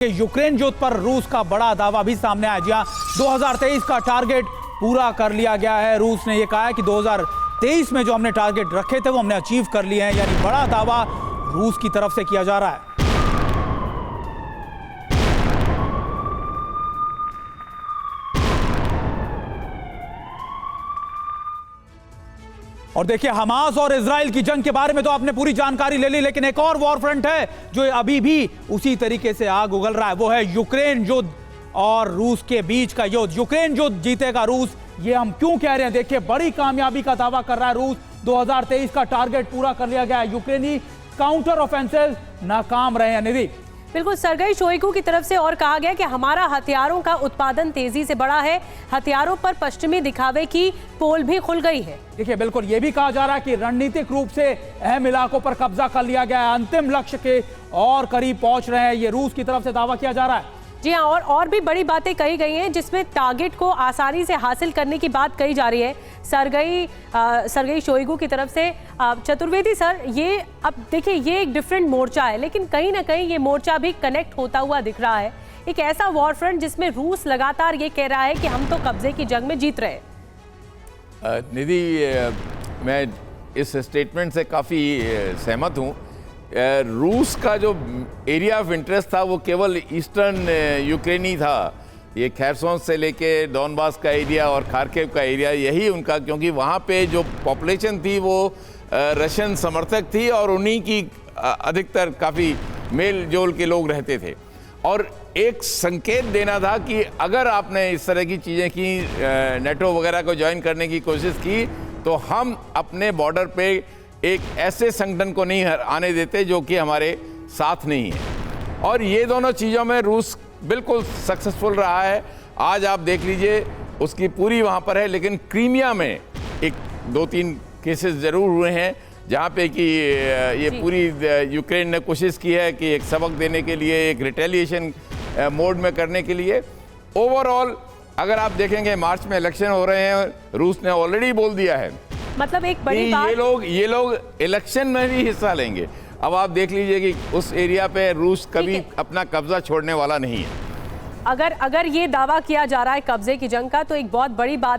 Ukraine युद्ध पर रूस का बड़ा दावा भी सामने आया। जी हां, 2023 का टारगेट पूरा कर लिया गया है। रूस ने यह कहा है कि 2023 में जो हमने टारगेट रखे थे वो हमने अचीव कर लिए हैं, यानी बड़ा दावा रूस की तरफ से किया जा रहा है। और देखिए, हमास और इजराइल की जंग के बारे में तो आपने पूरी जानकारी ले ली, लेकिन एक और वॉर फ्रंट है जो अभी भी उसी तरीके से आग उगल रहा है। वो है यूक्रेन युद्ध और रूस के बीच का युद्ध। यूक्रेन युद्ध जीतेगा रूस, ये हम क्यों कह रहे हैं? देखिए, बड़ी कामयाबी का दावा कर रहा है रूस। 2023 का टारगेट पूरा कर लिया गया है। यूक्रेनी काउंटर ऑफेंसिव नाकाम रहे हैं। निधि, बिल्कुल, सर्गेई शोइगु की तरफ से और कहा गया कि हमारा हथियारों का उत्पादन तेजी से बढ़ा है, हथियारों पर पश्चिमी दिखावे की पोल भी खुल गई है। देखिए, बिल्कुल ये भी कहा जा रहा है कि रणनीतिक रूप से अहम इलाकों पर कब्जा कर लिया गया है, अंतिम लक्ष्य के और करीब पहुंच रहे हैं, ये रूस की तरफ से दावा किया जा रहा है। जी हाँ, और भी बड़ी बातें कही गई हैं जिसमें टारगेट को आसानी से हासिल करने की बात कही जा रही है सर्गेई शोइगु की तरफ से। चतुर्वेदी सर, ये अब देखिए, ये एक डिफरेंट मोर्चा है, लेकिन कहीं ना कहीं ये मोर्चा भी कनेक्ट होता हुआ दिख रहा है। एक ऐसा वॉर फ्रंट जिसमें रूस लगातार ये कह रहा है कि हम तो कब्जे की जंग में जीत रहे हैं। निधि, मैं इस स्टेटमेंट से काफ़ी सहमत हूँ। रूस का जो एरिया ऑफ इंटरेस्ट था वो केवल ईस्टर्न यूक्रेन ही था। ये खैरसोन से लेके डॉनबास का एरिया और खार्किव का एरिया, यही उनका, क्योंकि वहाँ पे जो पॉपुलेशन थी वो रशियन समर्थक थी और उन्हीं की अधिकतर काफ़ी मेल जोल के लोग रहते थे। और एक संकेत देना था कि अगर आपने इस तरह की चीज़ें की, नेटो वगैरह को ज्वाइन करने की कोशिश की, तो हम अपने बॉर्डर पे एक ऐसे संगठन को नहीं आने देते जो कि हमारे साथ नहीं है। और ये दोनों चीज़ों में रूस बिल्कुल सक्सेसफुल रहा है। आज आप देख लीजिए, उसकी पूरी वहाँ पर है, लेकिन क्रीमिया में एक दो तीन केसेस ज़रूर हुए हैं जहाँ पे कि ये पूरी यूक्रेन ने कोशिश की है कि एक सबक देने के लिए, एक रिटेलिएशन मोड में करने के लिए। ओवरऑल अगर आप देखेंगे, मार्च में इलेक्शन हो रहे हैं, रूस ने ऑलरेडी बोल दिया है, मतलब एक बड़ी बात, ये लोग इलेक्शन में भी हिस्सा लेंगे। अब आप देख लीजिए कि उस एरिया पे रूस कभी अपना कब्जा छोड़ने वाला नहीं है। अगर ये दावा किया जा रहा है कब्जे की जंग का, तो एक बहुत बड़ी बात है।